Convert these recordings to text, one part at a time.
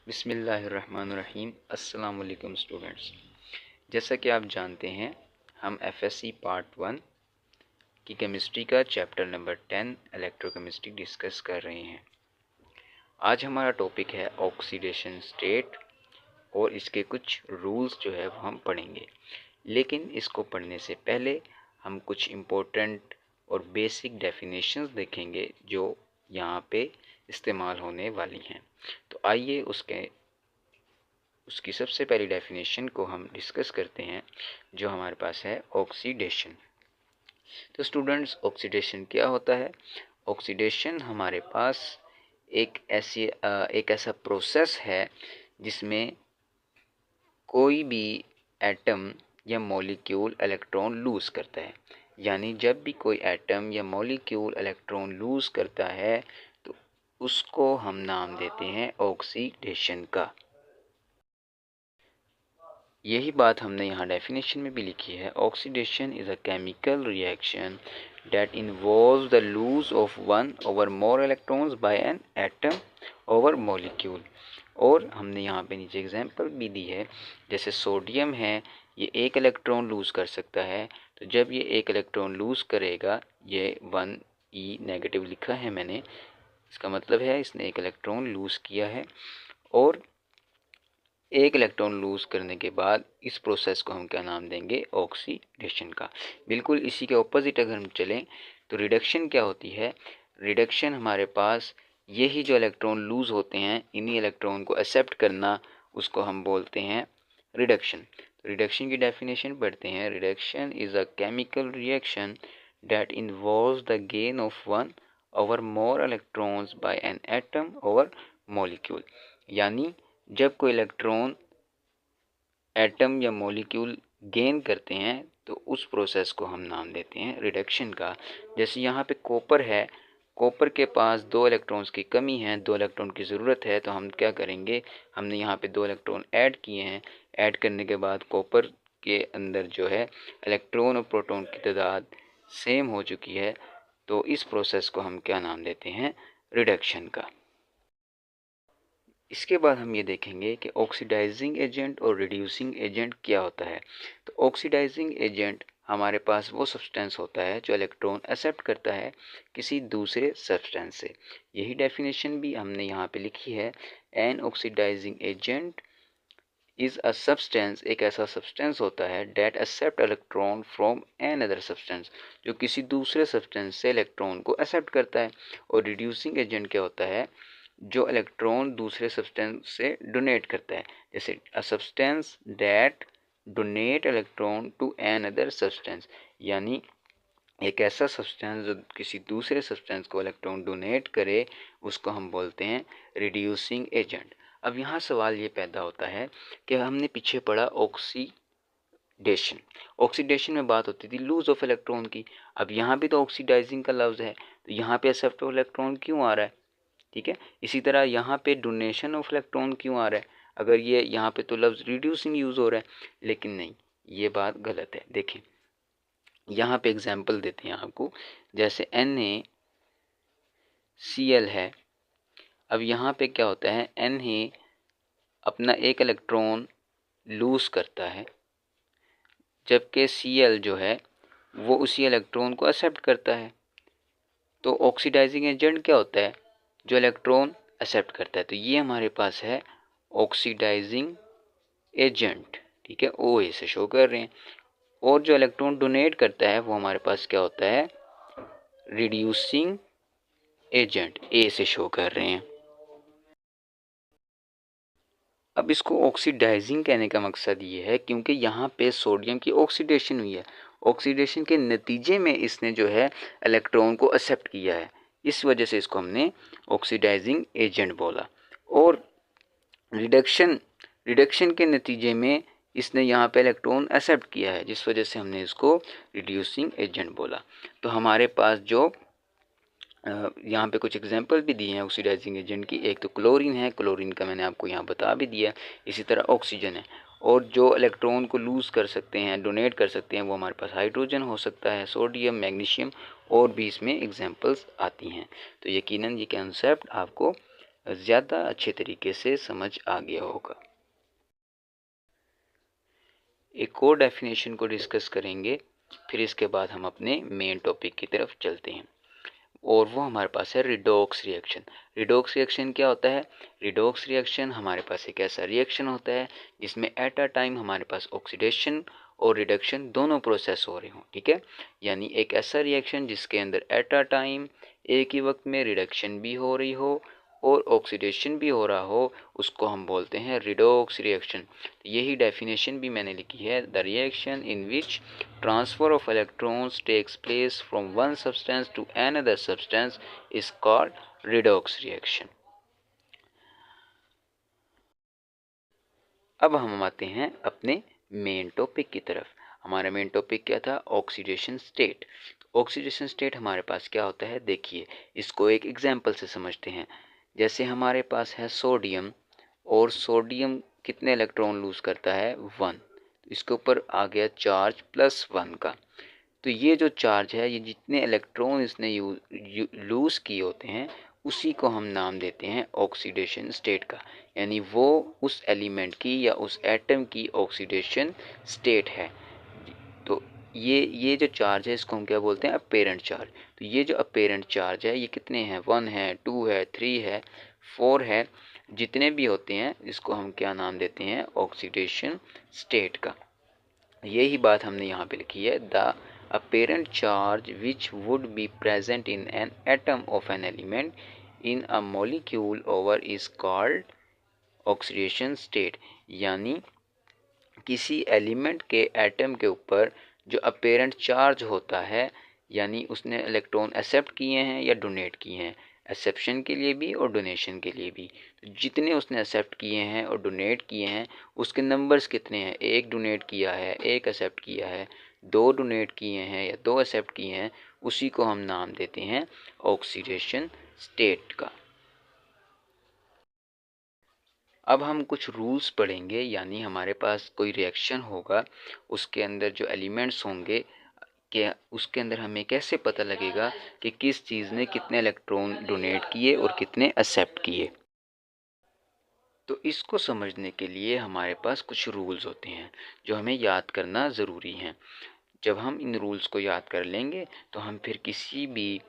बिस्मिल्लाहिर्रहमानिर्रहीम। अस्सलाम वालेकुम स्टूडेंट्स। जैसा कि आप जानते हैं, हम एफएससी पार्ट 1 की केमिस्ट्री का चैप्टर नंबर 10 इलेक्ट्रोकेमिस्ट्री डिस्कस कर रहे हैं। आज हमारा टॉपिक है ऑक्सीडेशन स्टेट और इसके कुछ रूल्स जो है वो हम पढ़ेंगे। लेकिन इसको पढ़ने से पहले हम कुछ इम्पोर्टेंट और बेसिक डेफिनेशंस देखेंगे जो यहाँ पे इस्तेमाल होने वाली हैं। तो आइए उसकी सबसे पहली डेफिनेशन को हम डिस्कस करते हैं, जो हमारे पास है ऑक्सीडेशन। तो स्टूडेंट्स, ऑक्सीडेशन क्या होता है? ऑक्सीडेशन हमारे पास एक ऐसा प्रोसेस है जिसमें कोई भी एटम या मॉलिक्यूल इलेक्ट्रॉन लूज करता है। यानी जब भी कोई एटम या मॉलिक्यूल इलेक्ट्रॉन लूज करता है तो उसको हम नाम देते हैं ऑक्सीडेशन का। यही बात हमने यहाँ डेफिनेशन में भी लिखी है। Oxidation is a chemical reaction that involves the lose of one or more electrons by an atom or molecule। और हमने यहाँ पे नीचे एग्जांपल भी दी है, जैसे सोडियम है, ये एक इलेक्ट्रॉन लूज कर सकता है। तो जब ये एक इलेक्ट्रॉन लूज करेगा, ये 1e नेगेटिव लिखा है मैंने, इसका मतलब है इसने एक इलेक्ट्रॉन लूज किया है। और एक इलेक्ट्रॉन लूज करने के बाद इस प्रोसेस को हम क्या नाम देंगे? ऑक्सीडेशन का। बिल्कुल इसी के ऑपोजिट अगर हम चलें तो रिडक्शन क्या होती है? रिडक्शन हमारे पास यही जो इलेक्ट्रॉन लूज होते हैं, इन्हीं इलेक्ट्रॉन को एक्सेप्ट करना, उसको हम बोलते हैं रिडक्शन। तो रिडक्शन की डेफिनेशन पढ़ते हैं। Reduction is a chemical reaction that involves the gain of one or more electrons by an atom or molecule. यानी जब कोई इलेक्ट्रॉन एटम या मॉलिक्यूल गेन करते हैं तो उस प्रोसेस को हम नाम देते हैं रिडक्शन का। जैसे यहाँ पे कॉपर है, कॉपर के पास 2 इलेक्ट्रॉन्स की कमी है, 2 इलेक्ट्रॉन की ज़रूरत है, तो हम क्या करेंगे? हमने यहाँ पे 2 इलेक्ट्रॉन ऐड किए हैं। ऐड करने के बाद कॉपर के अंदर जो है इलेक्ट्रॉन और प्रोटॉन की तादाद सेम हो चुकी है, तो इस प्रोसेस को हम क्या नाम देते हैं? रिडक्शन का। इसके बाद हम ये देखेंगे कि ऑक्सीडाइजिंग एजेंट और रिड्यूसिंग एजेंट क्या होता है। तो ऑक्सीडाइजिंग एजेंट हमारे पास वो सब्सटेंस होता है जो इलेक्ट्रॉन एक्सेप्ट करता है किसी दूसरे सब्सटेंस से। यही डेफिनेशन भी हमने यहाँ पे लिखी है। An oxidising agent is a substance, एक ऐसा सब्सटेंस होता है that accept electron from another substance, जो किसी दूसरे सब्सटेंस से इलेक्ट्रॉन को एक्सेप्ट करता है। और रिड्यूसिंग एजेंट क्या होता है? जो इलेक्ट्रॉन दूसरे सब्सटेंस से डोनेट करता है। जैसे a substance that donate electron to another substance, यानी एक ऐसा सब्सटेंस जो किसी दूसरे सब्सटेंस को इलेक्ट्रॉन डोनेट करे, उसको हम बोलते हैं रिड्यूसिंग एजेंट। अब यहाँ सवाल ये पैदा होता है कि हमने पीछे पढ़ा ऑक्सीडेशन। ऑक्सीडेशन में बात होती थी लूज ऑफ इलेक्ट्रॉन की। अब यहाँ भी तो ऑक्सीडाइजिंग का लफ्ज़ है, तो यहाँ पे एक्सेप्ट ऑफ इलेक्ट्रॉन क्यों आ रहा है? ठीक है, इसी तरह यहाँ पे डोनेशन ऑफ इलेक्ट्रॉन क्यों आ रहा है? अगर ये यहाँ पे तो लफ्ज़ रिड्यूसिंग यूज़ हो रहा है, लेकिन नहीं, ये बात गलत है। देखें, यहाँ पे एग्जांपल देते हैं आपको, जैसे NaCl है। अब यहाँ पे क्या होता है? Na अपना एक इलेक्ट्रॉन लूज करता है, जबकि Cl जो है वो उसी इलेक्ट्रॉन को एक्सेप्ट करता है। तो ऑक्सीडाइजिंग एजेंट क्या होता है? जो इलेक्ट्रॉन एक्सेप्ट करता है। तो ये हमारे पास है ऑक्सीडाइजिंग एजेंट। ठीक है, OA से शो कर रहे हैं। और जो इलेक्ट्रॉन डोनेट करता है वो हमारे पास क्या होता है? रिड्यूसिंग एजेंट, A से शो कर रहे हैं। अब इसको ऑक्सीडाइजिंग कहने का मकसद ये है क्योंकि यहाँ पे सोडियम की ऑक्सीडेशन हुई है। ऑक्सीडेशन के नतीजे में इसने जो है इलेक्ट्रॉन को एक्सेप्ट किया है, इस वजह से इसको हमने ऑक्सीडाइजिंग एजेंट बोला। और रिडक्शन रिडक्शन के नतीजे में इसने यहाँ पे इलेक्ट्रॉन एक्सेप्ट किया है, जिस वजह से हमने इसको रिड्यूसिंग एजेंट बोला। तो हमारे पास जो यहाँ पे कुछ एग्जांपल भी दिए हैं ऑक्सीडाइजिंग एजेंट की। एक तो क्लोरीन है, क्लोरीन का मैंने आपको यहाँ बता भी दिया। इसी तरह ऑक्सीजन है। और जो इलेक्ट्रॉन को लूज़ कर सकते हैं, डोनेट कर सकते हैं, वो हमारे पास हाइड्रोजन हो सकता है, सोडियम, मैग्नीशियम, और भी इसमें एग्जांपल्स आती हैं। तो यकीनन ये कंसेप्ट आपको ज़्यादा अच्छे तरीके से समझ आ गया होगा। एक और डेफिनेशन को डिस्कस करेंगे, फिर इसके बाद हम अपने मेन टॉपिक की तरफ चलते हैं, और वो हमारे पास है रिडॉक्स रिएक्शन। रिडॉक्स रिएक्शन क्या होता है? रिडॉक्स रिएक्शन हमारे पास एक ऐसा रिएक्शन होता है जिसमें एट अ टाइम हमारे पास ऑक्सीडेशन और रिडक्शन दोनों प्रोसेस हो रहे हों, ठीक है। यानी एक ऐसा रिएक्शन जिसके अंदर एट अ टाइम एक ही वक्त में रिडक्शन भी हो रही हो और ऑक्सीडेशन भी हो रहा हो, उसको हम बोलते हैं रिडॉक्स रिएक्शन। यही डेफिनेशन भी मैंने लिखी है, the reaction in which transfer of electrons takes place from one substance to another substance is called redox reaction. अब हम आते हैं अपने मेन टॉपिक की तरफ। हमारा मेन टॉपिक क्या था? Oxidation state. ऑक्सीडेशन स्टेट हमारे पास क्या होता है, देखिए इसको एक एग्जांपल से समझते हैं। जैसे हमारे पास है सोडियम, और सोडियम कितने इलेक्ट्रॉन लूज करता है? 1। इसके ऊपर आ गया चार्ज +1 का। तो ये जो चार्ज है, ये जितने इलेक्ट्रॉन इसने लूज किए होते हैं, उसी को हम नाम देते हैं ऑक्सीडेशन स्टेट का। यानी वो उस एलिमेंट की या उस एटम की ऑक्सीडेशन स्टेट है। तो ये जो चार्ज है इसको हम क्या बोलते हैं? Apparent charge. तो ये जो अपेरेंट चार्ज है, ये कितने हैं? 1 है, 2 है, 3 है, 4 है, जितने भी होते हैं इसको हम क्या नाम देते हैं? ऑक्सीडेशन स्टेट का। यही बात हमने यहाँ पे लिखी है, the apparent charge which would be present in an atom of an element in a molecule over is called oxidation state। यानी किसी एलिमेंट के एटम के ऊपर जो अपेरेंट चार्ज होता है, यानी उसने इलेक्ट्रॉन एक्सेप्ट किए हैं या डोनेट किए हैं, एक्सेप्शन के लिए भी और डोनेशन के लिए भी। तो जितने उसने एक्सेप्ट किए हैं और डोनेट किए हैं उसके नंबर्स कितने हैं? एक डोनेट किया है, एक एक्सेप्ट किया है, 2 डोनेट किए हैं या 2 एक्सेप्ट किए हैं, उसी को हम नाम देते हैं ऑक्सीडेशन स्टेट का। अब हम कुछ रूल्स पढ़ेंगे, यानी हमारे पास कोई रिएक्शन होगा, उसके अंदर जो एलिमेंट्स होंगे, कि उसके अंदर हमें कैसे पता लगेगा कि किस चीज़ ने कितने इलेक्ट्रॉन डोनेट किए और कितने एक्सेप्ट किए। तो इसको समझने के लिए हमारे पास कुछ रूल्स होते हैं जो हमें याद करना ज़रूरी हैं। जब हम इन रूल्स को याद कर लेंगे तो हम फिर किसी भी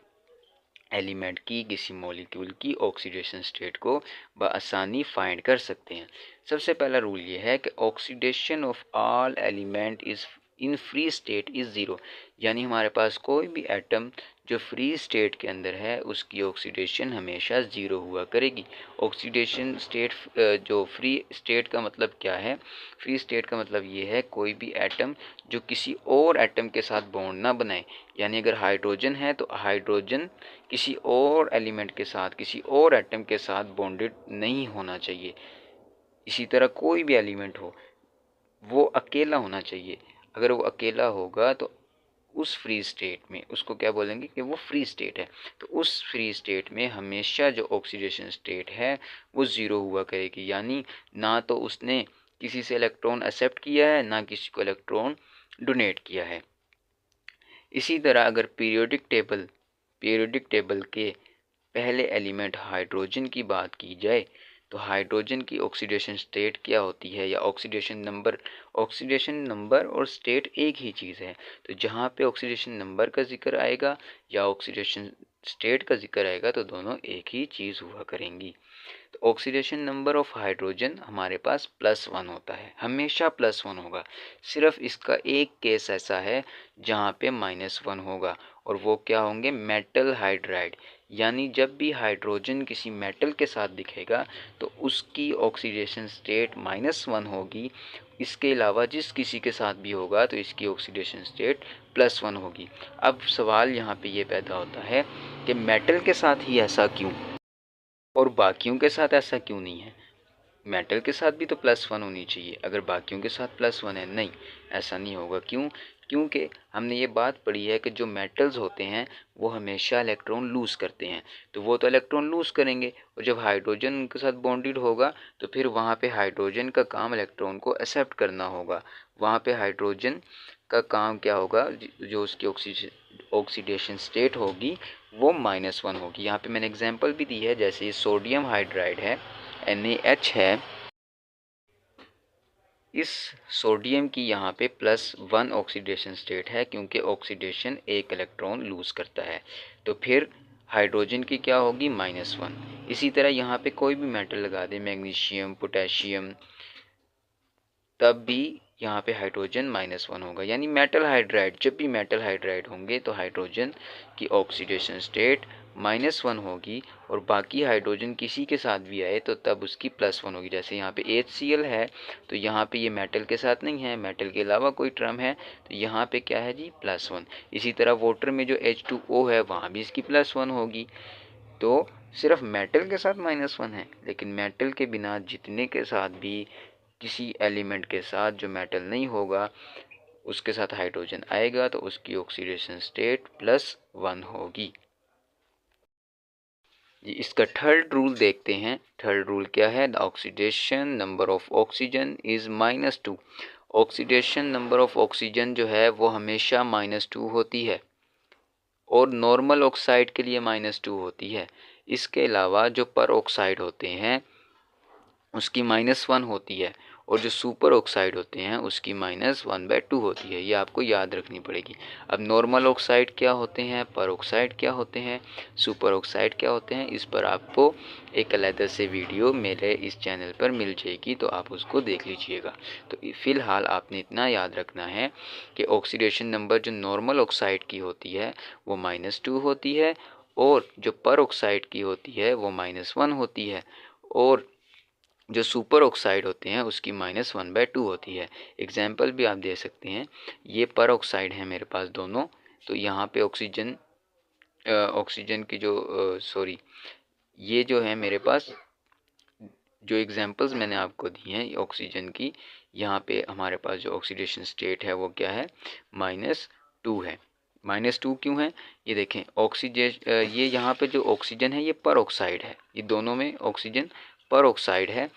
एलिमेंट की, किसी मॉलिक्यूल की ऑक्सीडेशन स्टेट को बआसानी फाइंड कर सकते हैं। सबसे पहला रूल ये है कि oxidation of all element is in free state is zero. यानी हमारे पास कोई भी एटम जो फ्री स्टेट के अंदर है उसकी ऑक्सीडेशन हमेशा ज़ीरो हुआ करेगी। ऑक्सीडेशन स्टेट जो फ्री स्टेट का मतलब क्या है? फ्री स्टेट का मतलब ये है कोई भी एटम जो किसी और एटम के साथ बॉन्ड ना बनाए। यानी अगर हाइड्रोजन है तो हाइड्रोजन किसी और एलिमेंट के साथ, किसी और एटम के साथ बॉन्डेड नहीं होना चाहिए। इसी तरह कोई भी एलिमेंट हो, वो अकेला होना चाहिए। अगर वो अकेला होगा तो उस फ्री स्टेट में उसको क्या बोलेंगे कि वो फ्री स्टेट है। तो उस फ्री स्टेट में हमेशा जो ऑक्सीडेशन स्टेट है वो ज़ीरो हुआ करेगी। यानी ना तो उसने किसी से इलेक्ट्रॉन एक्सेप्ट किया है, ना किसी को इलेक्ट्रॉन डोनेट किया है। इसी तरह अगर पीरियोडिक टेबल के पहले एलिमेंट हाइड्रोजन की बात की जाए तो हाइड्रोजन की ऑक्सीडेशन स्टेट क्या होती है, या ऑक्सीडेशन नंबर और स्टेट एक ही चीज़ है। तो जहाँ पे ऑक्सीडेशन नंबर का जिक्र आएगा या ऑक्सीडेशन स्टेट का जिक्र आएगा तो दोनों एक ही चीज़ हुआ करेंगी। तो ऑक्सीडेशन नंबर ऑफ हाइड्रोजन हमारे पास +1 होता है, हमेशा +1 होगा। सिर्फ इसका एक केस ऐसा है जहाँ पे -1 होगा, और वो क्या होंगे? Metal hydride. यानी जब भी हाइड्रोजन किसी मेटल के साथ दिखेगा तो उसकी ऑक्सीडेशन स्टेट -1 होगी। इसके अलावा जिस किसी के साथ भी होगा तो इसकी ऑक्सीडेशन स्टेट +1 होगी। अब सवाल यहाँ पे ये पैदा होता है कि मेटल के साथ ही ऐसा क्यों और बाकियों के साथ ऐसा क्यों नहीं है? मेटल के साथ भी तो +1 होनी चाहिए, अगर बाकियों के साथ +1 है, नहीं, ऐसा नहीं होगा। क्यों? क्योंकि हमने ये बात पढ़ी है कि जो मेटल्स होते हैं वो हमेशा इलेक्ट्रॉन लूज़ करते हैं। तो वो तो इलेक्ट्रॉन लूज़ करेंगे, और जब हाइड्रोजन उनके साथ बॉन्डेड होगा तो फिर वहाँ पे हाइड्रोजन का काम इलेक्ट्रॉन को एक्सेप्ट करना होगा। वहाँ पे हाइड्रोजन का काम क्या होगा? जो उसकी ऑक्सीडेशन स्टेट होगी वो -1 होगी। यहाँ पे मैंने एग्जांपल भी दी है, जैसे ये सोडियम हाइड्राइड है, NaH है, इस सोडियम की यहाँ पे +1 ऑक्सीडेशन स्टेट है, क्योंकि ऑक्सीडेशन एक इलेक्ट्रॉन लूज़ करता है। तो फिर हाइड्रोजन की क्या होगी, -1। इसी तरह यहाँ पे कोई भी मेटल लगा दें, मैग्नीशियम, पोटेशियम, तब भी यहाँ पे हाइड्रोजन -1 होगा। यानी मेटल हाइड्राइड, जब भी मेटल हाइड्राइड होंगे तो हाइड्रोजन की ऑक्सीडेशन स्टेट -1 होगी, और बाकी हाइड्रोजन किसी के साथ भी आए तो तब उसकी +1 होगी। जैसे यहाँ पे HCl है, तो यहाँ पे ये मेटल के साथ नहीं है, मेटल के अलावा कोई टर्म है, तो यहाँ पे क्या है जी, +1। इसी तरह वाटर में जो H2O है, वहाँ भी इसकी +1 होगी। तो सिर्फ मेटल के साथ -1 है, लेकिन मेटल के बिना जितने के साथ भी किसी एलिमेंट के साथ जो मेटल नहीं होगा उसके साथ हाइड्रोजन आएगा तो उसकी ऑक्सीडेशन स्टेट +1 होगी। इसका थर्ड रूल देखते हैं। थर्ड रूल क्या है, the oxidation number of oxygen is -2। Oxidation number of oxygen जो है वो हमेशा -2 होती है, और नॉर्मल ऑक्साइड के लिए -2 होती है। इसके अलावा जो पर ऑक्साइड होते हैं उसकी -1 होती है, और जो सुपर ऑक्साइड होते हैं उसकी -1/2 होती है। ये आपको याद रखनी पड़ेगी। अब नॉर्मल ऑक्साइड क्या होते हैं, पर ऑक्साइड क्या होते हैं, सुपर ऑक्साइड क्या होते हैं, इस पर आपको एक अलग से वीडियो मेरे इस चैनल पर मिल जाएगी, तो आप उसको देख लीजिएगा। तो फ़िलहाल आपने इतना याद रखना है कि ऑक्सीडेशन नंबर जो नॉर्मल ऑक्साइड की होती है वो -2 होती है, और जो पर ऑक्साइड की होती है वो -1 होती है, और जो सुपर ऑक्साइड होते हैं उसकी -1/2 होती है। एग्जाम्पल भी आप दे सकते हैं, ये पर ऑक्साइड है मेरे पास दोनों, तो यहाँ पे ऑक्सीजन की जो सॉरी ये जो है मेरे पास जो एग्जांपल्स मैंने आपको दिए हैं ऑक्सीजन की, यहाँ पे हमारे पास जो ऑक्सीडेशन स्टेट है वो क्या है, -2 है। -2 क्यों है, ये देखें ये यहाँ पे जो ऑक्सीजन है ये पर ऑक्साइड है, ये दोनों में ऑक्सीजन पर ऑक्साइड है।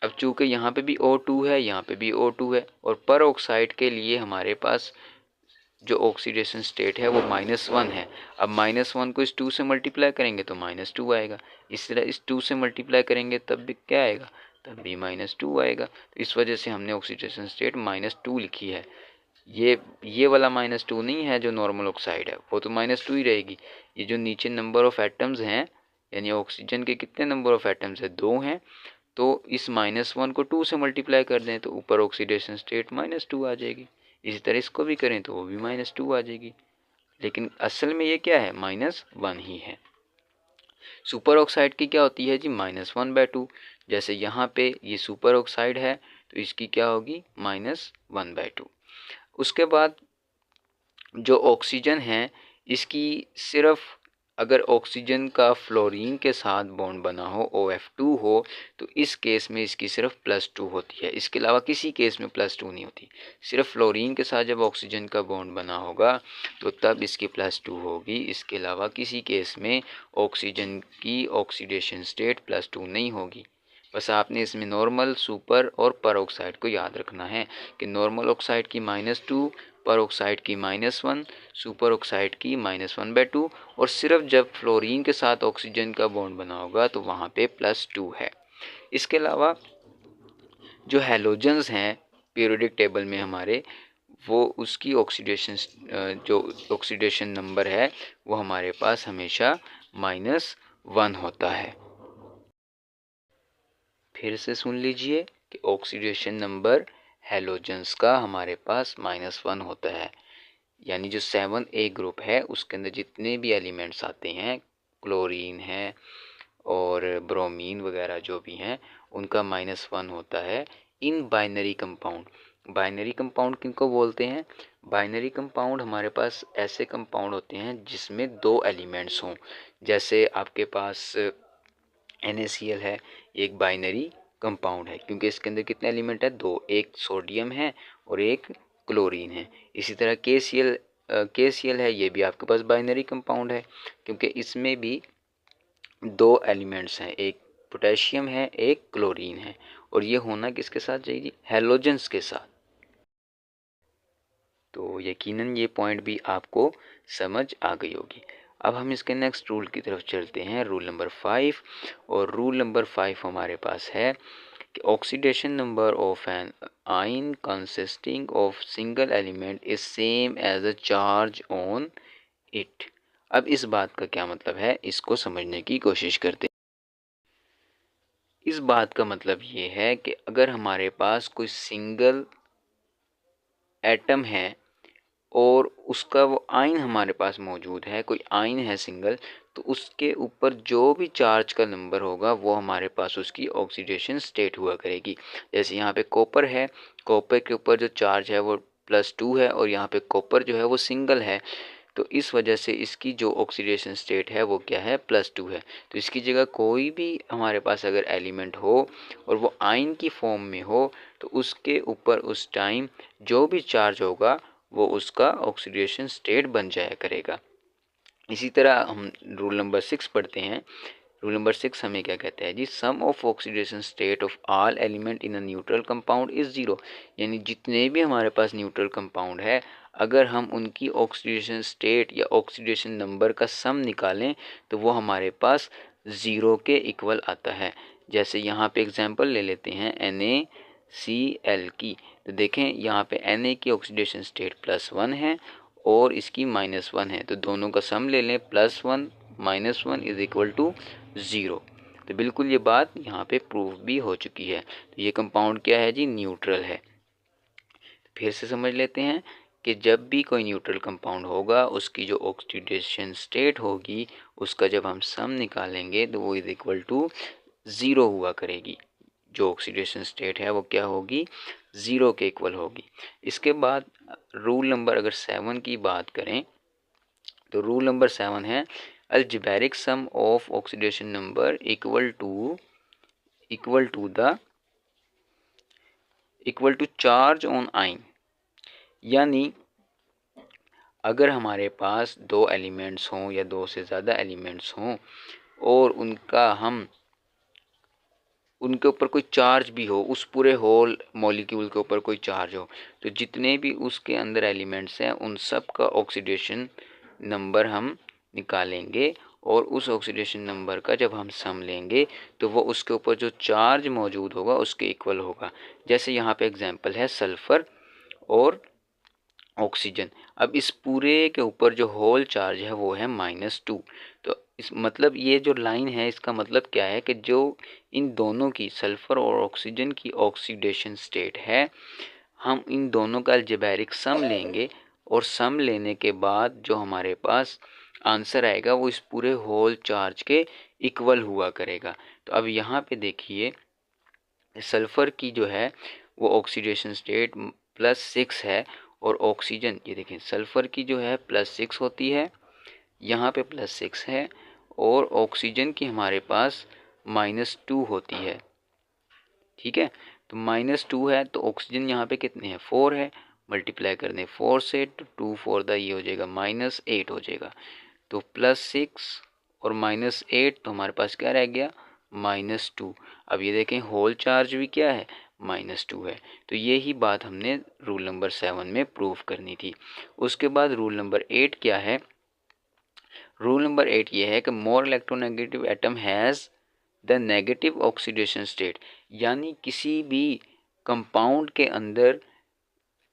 अब चूँकि यहाँ पे भी O2 है, यहाँ पे भी O2 है, और पर ऑक्साइड के लिए हमारे पास जो ऑक्सीडेशन स्टेट है वो -1 है। अब -1 को इस 2 से मल्टीप्लाई करेंगे तो -2 आएगा। इस तरह इस 2 से मल्टीप्लाई करेंगे तब भी क्या आएगा, तब भी -2 आएगा। तो इस वजह से हमने ऑक्सीडेशन स्टेट -2 लिखी है। ये वाला -2 नहीं है जो नॉर्मल ऑक्साइड है, वो तो -2 ही रहेगी। ये जो नीचे नंबर ऑफ एटम्स हैं, यानी ऑक्सीजन के कितने नंबर ऑफ एटम्स है, 2 हैं, तो इस -1 को 2 से मल्टीप्लाई कर दें तो ऊपर ऑक्सीडेशन स्टेट -2 आ जाएगी। इसी तरह इसको भी करें तो वो भी -2 आ जाएगी, लेकिन असल में ये क्या है, -1 ही है। सुपर ऑक्साइड की क्या होती है जी, -1/2। जैसे यहाँ पे ये सुपर ऑक्साइड है तो इसकी क्या होगी, -1/2। उसके बाद जो ऑक्सीजन है इसकी सिर्फ अगर ऑक्सीजन का फ्लोरीन के साथ बॉन्ड बना हो, OF2 हो, तो इस केस में इसकी सिर्फ +2 होती है। इसके अलावा किसी केस में +2 नहीं होती। सिर्फ फ्लोरीन के साथ जब ऑक्सीजन का बॉन्ड बना होगा तो तब इसकी +2 होगी। इसके अलावा किसी केस में ऑक्सीजन की ऑक्सीडेशन स्टेट +2 नहीं होगी। बस आपने इसमें नॉर्मल, सुपर और पर ऑक्साइड को याद रखना है कि नॉर्मल ऑक्साइड की -2, पर ऑक्साइड की -1, सुपर ऑक्साइड की -1/2, और सिर्फ जब फ्लोरीन के साथ ऑक्सीजन का बॉन्ड बना होगा तो वहाँ पे +2 है। इसके अलावा जो हैलोजन्स हैं पीरियोडिक टेबल में हमारे, वो उसकी जो ऑक्सीडेशन नंबर है वो हमारे पास हमेशा -1 होता है। फिर से सुन लीजिए कि ऑक्सीडेशन नंबर हैलोजन्स का हमारे पास -1 होता है। यानी जो 7A ग्रुप है उसके अंदर जितने भी एलिमेंट्स आते हैं, क्लोरीन है और ब्रोमीन वगैरह जो भी हैं, उनका -1 होता है in binary compound. Binary compound किनको बोलते हैं, बाइनरी कंपाउंड हमारे पास ऐसे कंपाउंड होते हैं जिसमें 2 एलिमेंट्स हों। जैसे आपके पास NaCl है, एक बाइनरी कंपाउंड है क्योंकि इसके अंदर कितने एलिमेंट है, 2, एक सोडियम है और एक क्लोरीन है। इसी तरह KCl है, ये भी आपके पास बाइनरी कंपाउंड है क्योंकि इसमें भी 2 एलिमेंट्स हैं, एक पोटेशियम है, एक क्लोरीन है, और ये होना किसके साथ चाहिए, हैलोजेंस के साथ। तो यकीनन ये पॉइंट भी आपको समझ आ गई होगी। अब हम इसके नेक्स्ट रूल की तरफ चलते हैं, रूल नंबर 5। और रूल नंबर 5 हमारे पास है कि oxidation number of an ion consisting of single element is same as a charge on it. अब इस बात का क्या मतलब है, इसको समझने की कोशिश करते हैं। इस बात का मतलब ये है कि अगर हमारे पास कोई सिंगल एटम है और उसका वो आयन हमारे पास मौजूद है, कोई आयन है सिंगल, तो उसके ऊपर जो भी चार्ज का नंबर होगा वो हमारे पास उसकी ऑक्सीडेशन स्टेट हुआ करेगी। जैसे यहाँ पे कॉपर है, कॉपर के ऊपर जो चार्ज है वो +2 है और यहाँ पे कॉपर जो है वो सिंगल है, तो इस वजह से इसकी जो ऑक्सीडेशन स्टेट है वो क्या है, +2 है। तो इसकी जगह कोई भी हमारे पास अगर एलिमेंट हो और वो आयन की फॉर्म में हो, तो उसके ऊपर उस टाइम जो भी चार्ज होगा वो उसका ऑक्सीडेशन स्टेट बन जाया करेगा। इसी तरह हम रूल नंबर 6 पढ़ते हैं। रूल नंबर 6 हमें क्या कहता है जी, sum of oxidation state of all element in a neutral compound is zero. यानी जितने भी हमारे पास न्यूट्रल कंपाउंड है, अगर हम उनकी ऑक्सीडेशन स्टेट या ऑक्सीडेशन नंबर का सम निकालें तो वो हमारे पास ज़ीरो के इक्वल आता है। जैसे यहाँ पे एग्जांपल ले लेते हैं NaCl की, तो देखें यहाँ पे Na की ऑक्सीडेशन स्टेट +1 है और इसकी -1 है, तो दोनों का सम ले लें, +1 -1 इज इक्वल टू 0। तो बिल्कुल ये बात यहाँ पे प्रूव भी हो चुकी है। तो ये कंपाउंड क्या है जी, न्यूट्रल है। फिर से समझ लेते हैं कि जब भी कोई न्यूट्रल कंपाउंड होगा उसकी जो ऑक्सीडेशन स्टेट होगी उसका जब हम सम निकालेंगे तो वो इज इक्वल टू 0 हुआ करेगी। जो ऑक्सीडेशन स्टेट है वो क्या होगी, 0 के इक्वल होगी। इसके बाद रूल नंबर अगर 7 की बात करें तो रूल नंबर 7 है algebraic sum of oxidation number equal to charge on ion. यानी अगर हमारे पास दो एलिमेंट्स हों या दो से ज़्यादा एलिमेंट्स हों और उनके ऊपर कोई चार्ज भी हो, उस पूरे होल मॉलिक्यूल के ऊपर कोई चार्ज हो, तो जितने भी उसके अंदर एलिमेंट्स हैं उन सब का ऑक्सीडेशन नंबर हम निकालेंगे और उस ऑक्सीडेशन नंबर का जब हम सम लेंगे तो वो उसके ऊपर जो चार्ज मौजूद होगा उसके इक्वल होगा। जैसे यहाँ पे एग्जांपल है सल्फ़र और ऑक्सीजन। अब इस पूरे के ऊपर जो होल चार्ज है वो है -2। तो इस मतलब ये जो लाइन है इसका मतलब क्या है कि जो इन दोनों की, सल्फ़र और ऑक्सीजन की ऑक्सीडेशन स्टेट है, हम इन दोनों का अलजेब्रिक सम लेंगे और सम लेने के बाद जो हमारे पास आंसर आएगा वो इस पूरे होल चार्ज के इक्वल हुआ करेगा। तो अब यहाँ पे देखिए सल्फ़र की जो है वो ऑक्सीडेशन स्टेट +6 है और ऑक्सीजन, ये देखें सल्फ़र की जो है +6 होती है, यहाँ पे +6 है और ऑक्सीजन की हमारे पास -2 होती है। ठीक है, तो -2 है तो ऑक्सीजन यहाँ पे कितने हैं, 4 है, मल्टीप्लाई कर दें 4 से तो 2 4 दा ये हो जाएगा -8 हो जाएगा। तो +6 और -8 तो हमारे पास क्या रह गया, -2। अब ये देखें होल चार्ज भी क्या है, -2 है। तो ये ही बात हमने रूल नंबर 7 में प्रूव करनी थी। उसके बाद रूल नंबर 8 क्या है, रूल नंबर 8 ये है कि more electronegative atom has the negative oxidation state. यानी किसी भी कंपाउंड के अंदर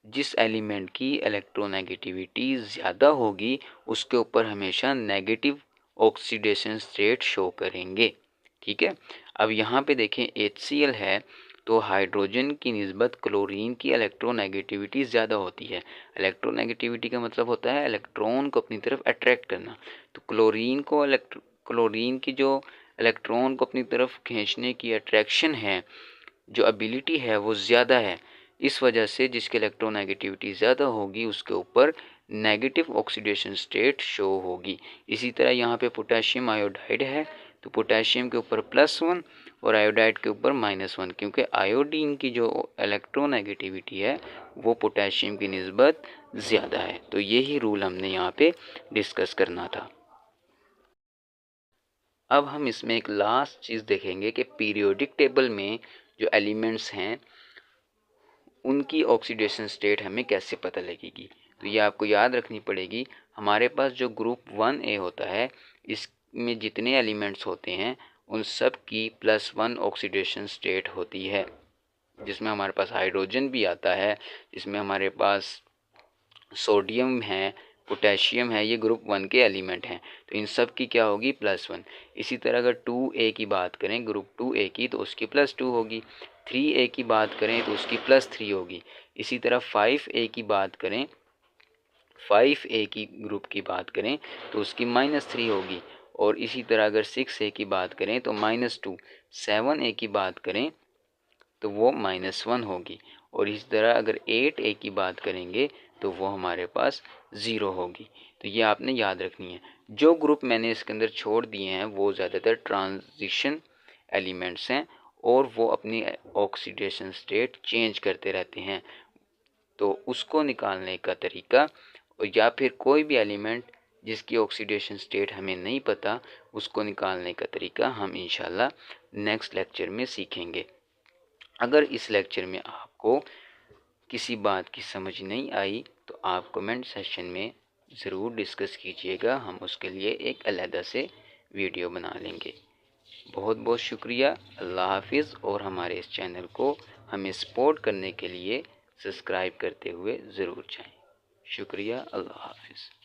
जिस एलिमेंट की इलेक्ट्रोनेगेटिविटी ज़्यादा होगी उसके ऊपर हमेशा नेगेटिव ऑक्सीडेशन स्टेट शो करेंगे। ठीक है, अब यहाँ पे देखें HCl है तो हाइड्रोजन की निस्बत क्लोरीन की इलेक्ट्रोनेगेटिविटी ज़्यादा होती है। इलेक्ट्रोनेगेटिविटी का मतलब होता है इलेक्ट्रॉन को अपनी तरफ अट्रैक्ट करना। तो क्लोरीन की जो इलेक्ट्रॉन को अपनी तरफ खींचने की अट्रैक्शन है, जो एबिलिटी है वो ज़्यादा है। इस वजह से जिसकी इलेक्ट्रोनेगेटिविटी ज़्यादा होगी उसके ऊपर नेगेटिव ऑक्सीडेशन स्टेट शो होगी। इसी तरह यहाँ पे पोटेशियम आयोडाइड है तो पोटेशियम के ऊपर +1 और आयोडाइड के ऊपर -1, क्योंकि आयोडीन की जो इलेक्ट्रोनेगेटिविटी है वो पोटेशियम की निस्बत ज़्यादा है। तो यही रूल हमने यहाँ पे डिस्कस करना था। अब हम इसमें एक लास्ट चीज़ देखेंगे कि पीरियोडिक टेबल में जो एलिमेंट्स हैं उनकी ऑक्सीडेशन स्टेट हमें कैसे पता लगेगी। तो ये आपको याद रखनी पड़ेगी। हमारे पास जो ग्रुप 1A होता है इसमें जितने एलिमेंट्स होते हैं उन सब की +1 ऑक्सीडेशन स्टेट होती है, जिसमें हमारे पास हाइड्रोजन भी आता है, जिसमें हमारे पास सोडियम है, पोटेशियम है, ये ग्रुप 1 के एलिमेंट हैं। तो इन सब की क्या होगी +1। इसी तरह अगर 2A की बात करें, ग्रुप 2A की, तो उसकी +2 होगी। 3A की बात करें तो उसकी +3 होगी। इसी तरह 5A की बात करें, 5A की ग्रुप की बात करें तो उसकी -3 होगी। और इसी तरह अगर 6A की बात करें तो -2, 7A की बात करें तो वो -1 होगी। और इसी तरह अगर 8A की बात करेंगे तो वो हमारे पास 0 होगी। तो ये आपने याद रखनी है। जो ग्रुप मैंने इसके अंदर छोड़ दिए हैं वो ज़्यादातर ट्रांजिशन एलिमेंट्स हैं और वो अपनी ऑक्सीडेशन स्टेट चेंज करते रहते हैं। तो उसको निकालने का तरीका, या फिर कोई भी एलिमेंट जिसकी ऑक्सीडेशन स्टेट हमें नहीं पता, उसको निकालने का तरीका हम इंशाल्लाह नेक्स्ट लेक्चर में सीखेंगे। अगर इस लेक्चर में आपको किसी बात की समझ नहीं आई तो आप कमेंट सेक्शन में ज़रूर डिस्कस कीजिएगा, हम उसके लिए एक अलग से वीडियो बना लेंगे। बहुत बहुत शुक्रिया, अल्लाह हाफिज़। और हमारे इस चैनल को हमें सपोर्ट करने के लिए सब्सक्राइब करते हुए ज़रूर जाएं। शुक्रिया, अल्लाह हाफिज़।